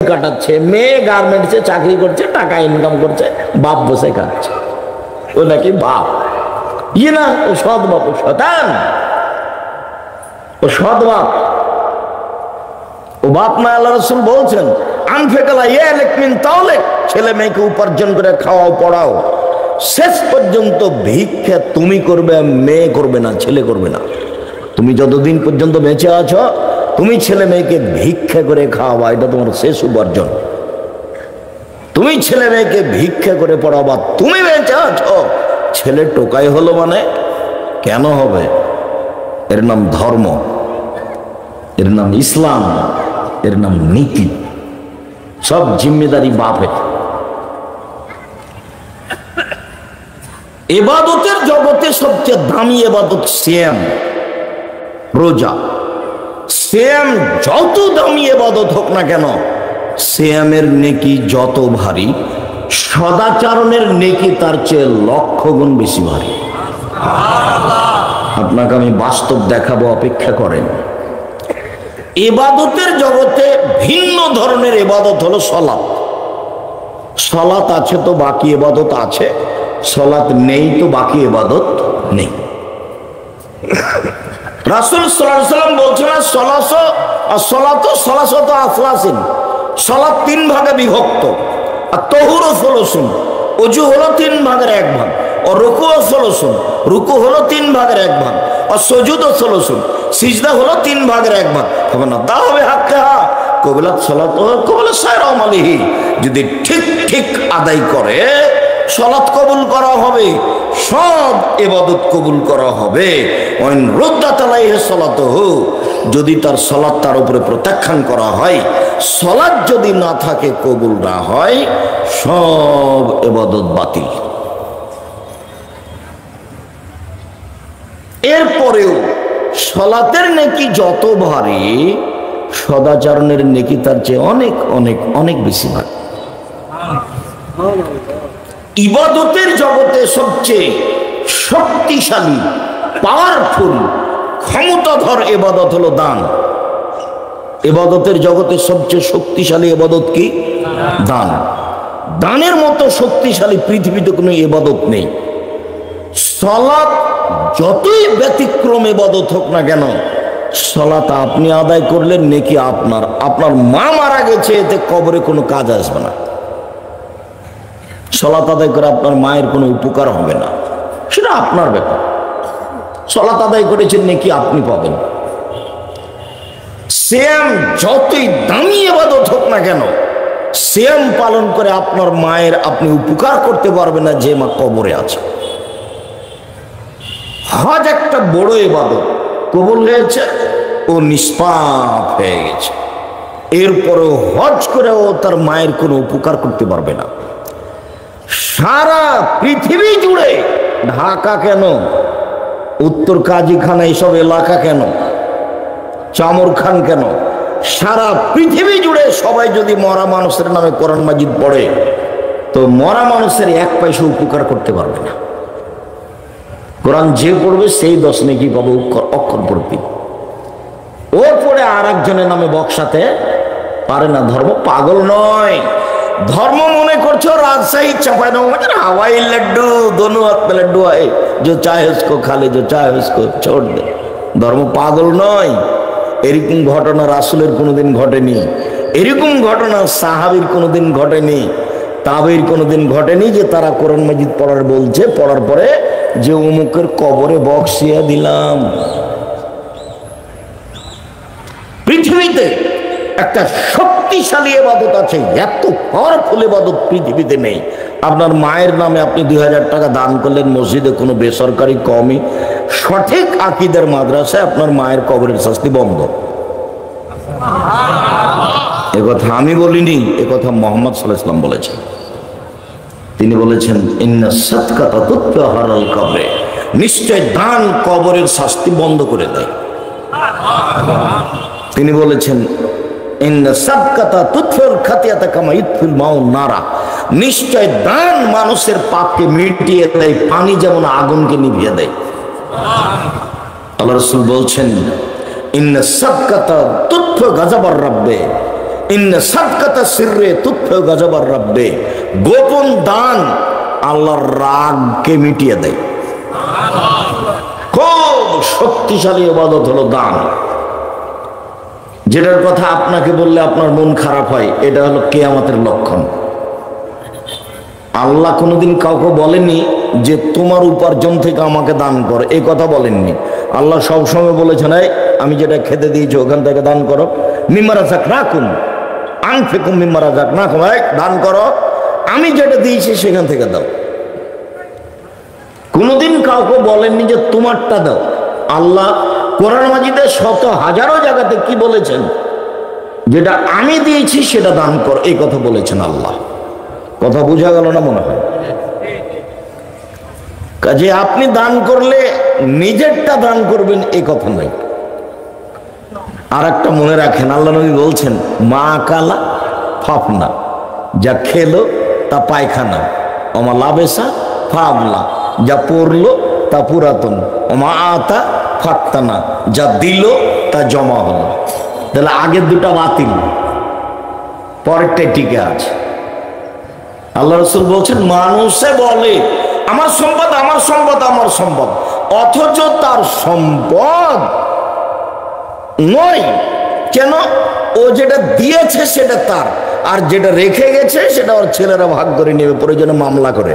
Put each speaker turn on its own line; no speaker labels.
কাটাচ্ছে, মেয়ে গার্মেন্টসে চাকরি করছে, টাকা ইনকাম করছে, বাপ বসে খাচ্ছে। ও নাকি বাপ, ইয়ে না, ও সৎ বাপ, ও শয়তান, ও সৎ বাপ, ও বাপ না। আল্লাহ রাসূল বলছেন আনফেকালা ইয়ালিক মিন তাওলিক, ছেলে মেয়েকে উপার্জন করে খাওয়াও পড়াও, শেষ পর্যন্ত ভিক্ষা তুমি করবে, মেয়ে করবে না, ছেলে করবে না। তুমি যতদিন পর্যন্ত বেঁচে আছো তুমি ছেলে মেয়েকে ভিক্ষা করে খাওয়াবা, এটা তোমার শেষ উপার্জন। তুমি ছেলে মেয়েকে ভিক্ষা করে পড়াবা, তুমি বেঁচে আছো। ছেলে টোকাই হলো মানে কেন হবে? এর নাম ধর্ম, এর নাম ইসলাম, এর নাম নীতি। সব জিম্মেদারি বাপের। ইবাদতের জগতে সবচেয়ে দামি ইবাদত সিয়াম, রোজা। সিয়াম যত দামি ইবাদত হোক না কেন, সিয়ামের নেকি যত ভারী, সদাচরণের নেকি তার চেয়ে লক্ষ গুণ বেশি ভারী। আপনাকে আমি বাস্তব দেখাবো, অপেক্ষা করেন। ইবাদতের জগতে ভিন্ন ধরনের ইবাদত হলো সালাত। সালাত আছে তো বাকি ইবাদত আছে, সালাত নেই তো বাকি ইবাদত নেই। রাসূল সাল্লাল্লাহু আলাইহি ওয়াসাল্লাম বলছেন সালাত আফলাসিন, সালাত তিন ভাগে বিভক্ত। আর তাহুরু সুলুসুন, ওযু হলো তিন ভাগের এক ভাগ। ও রুকু সুলুসুন, রুকু হলো তিন ভাগের এক ভাগ। আর সুজুদ সুলুসুন, সিজদা হলো তিন ভাগের এক ভাগ। হবে না দা হবে হাক্কাহা কবিলাত সালাত কবিলা সায়রা মালিহি, যদি ঠিক ঠিক আদায় করে সালাত কবুল করা হবে, সব ইবাদত কবুল করা হবে। ওয়াইন রুদ্দাত আলাইহি সালাতুহু, যদি তার সালাত তার উপরে প্রত্যাখ্যান করা হয়, সালাত যদি না থাকে, কবুল না হয়, সব ইবাদত বাতিল। এরপরেও সালাতের নেকি যত ভারী, সদাচরণের নেকি তার চেয়ে অনেক অনেক অনেক বেশি ভারী। ইবাদতের জগতে সবচেয়ে শক্তিশালী, পাওয়ারফুল, ক্ষমতাধর ইবাদত হলো দান। ইবাদতের জগতে সবচেয়ে শক্তিশালী ইবাদত কি? দান। দানের মতো শক্তিশালী পৃথিবীতে কোনো ইবাদত নেই। সালাত যতই ব্যতিক্রম ইবাদত হোক না কেন, সালাত আপনি আদায় করলেন নেকি আপনার। আপনার মা মারা গেছে, এতে কবরে কোনো কাজ আসবে না। সালাত আদায় করে আপনার মায়ের কোনো উপকার হবে না, সেটা আপনার ব্যাপার। সালাত আদায় করেছেন নেকি আপনি পাবেন। সিয়াম যতই দামি ইবাদত হোক না কেন, সিয়াম পালন করে আপনার মায়ের আপনি উপকার করতে পারবেন না, যে মা কবরে আছে। হজ একটা বড় ইবাদত, কবুল হয়েছে, ও নিষ্পাপ হয়ে গেছে। এরপরেও হজ করে ও তার মায়ের কোনো উপকার করতে পারবে না। সারা পৃথিবী জুড়ে, ঢাকা কেন, উত্তর কাজীখানা, এইসব এলাকা কেন, চামরখান কেন, সারা পৃথিবী জুড়ে সবাই যদি মরা মানুষের নামে কোরআন মাজিদ পড়ে, তো মরা মানুষের এক পয়সা উপকার করতে পারবে না। কোরআন যে পড়বে সেই 10 নেকি পাবে অক্ষর প্রতি। ও পড়ে আর একজনের নামে বক্সাতে পারে না। ধর্ম পাগল নয়। धर्म मने करछो राजशाही चपाई हवाई लड्डू दोनों हाथ में लड्डू आए, जो चाहे उसको खा ले, जो चाहे उसको छोड़ दे। धर्म पागल नय। एरकम घटना रासुलेर कोनोदिन घटेनी, एरकम घटना साहाबीर कोनोदिन घटेनी, ताबीर कोनोदिन घटेनी जे तारा कुरान माजिद पढ़ार बोलछे, पढ़ार परे जे अमुकेर कबरे बक्सिया दिलाम। पृथिवीते একটা শক্তিশালী ইবাদত আছে, এত পাওয়ারফুল ইবাদত পৃথিবীতে নেই। আপনার মায়ের নামে আপনি 2000 টাকা দান করলেন মসজিদে, কোনো বেসরকারি কওমি সঠিক আকীদার মাদ্রাসায়, আপনার মায়ের কবরের শাস্তি বন্ধ। এ কথা আমি বলিনি, এ কথা মুহাম্মদ সাল্লাল্লাহু আলাইহি ওয়াসাল্লাম বলেছেন। তিনি বলেছেন ইন্না সাদকাতা তুতহারাল কবরে, নিশ্চয় দান কবরের শাস্তি বন্ধ করে দেয়। তিনি বলেছেন ইন্না সাদকাতা তুতফিল খাতিয়াতা কামা ইতফিল মাউ নারা, নিশ্চয় দান মানুষের পাপকে মিটিয়ে দেয়, পানি যেমন আগুনকে নিভিয়ে দেয়। আল্লাহ রাসূল বলছেন ইন্না সাদকাতা তুতফি গাযাবার রাব্বে, ইন্না সাদকাতা সিররে তুতফিউ গাযাবার রাব্বে, গোপন দান আল্লাহর রাগকে মিটিয়ে দেয়। খুব শক্তিশালী ইবাদত হলো দান। যেটার কথা আপনাকে বললে আপনার মন খারাপ হয়, এটা হলো কিয়ামতের লক্ষণ। আল্লাহ কোনোদিন কাউকে বলেনি যে তোমার উপার্জন থেকে আমাকে দান কর, এই কথা বলেননি। আল্লাহ সবসময় বলেছেন, এই আমি যেটা খেতে দিয়েছি ওখান থেকে দান করো। মিম্মা রাযাকনাকুম আনফিকু মিম্মা রাযাকনাকুম, দান করো, আমি যেটা দিয়েছি সেখান থেকে দাও। কোনোদিন কাউকে বলেননি যে তোমারটা দাও। আল্লাহ কোরআন মাজিদে শত হাজারো জায়গাতে কি বলেছেন, যেটা আমি দিয়েছি সেটা দান কর, এই কথা বলেছেন আল্লাহ। কথা বোঝা গেল না মনে হয়? কাজে আপনি দান করলে নিজেরটা দান করবেন এই কথা নাই। আর একটা মনে রাখেন, আল্লাহ নবী বলছেন, মা কালা ফাফনা, যা খেলো তা পায়খানা, ওমা লাবেসা ফাবলা, যা পড়লো তা পুরাতন, ওমা আতা ফাত্তানা, যা দিল তা জমা হলো। তাহলে আগের দুটা বাতিল, পরেরটাই টিকে আছে। আল্লাহ রাসূল বলছেন, মানুষে বলে আমার সম্পদ আমার সম্পদ আমার সম্পদ, অথচ তার সম্পদ নয়। কেন? ও যেটা দিয়েছে সেটা তার, আর যেটা রেখে গেছে সেটা ওর ছেলেরা ভাগ করে নেবে, প্রয়োজনে মামলা করে।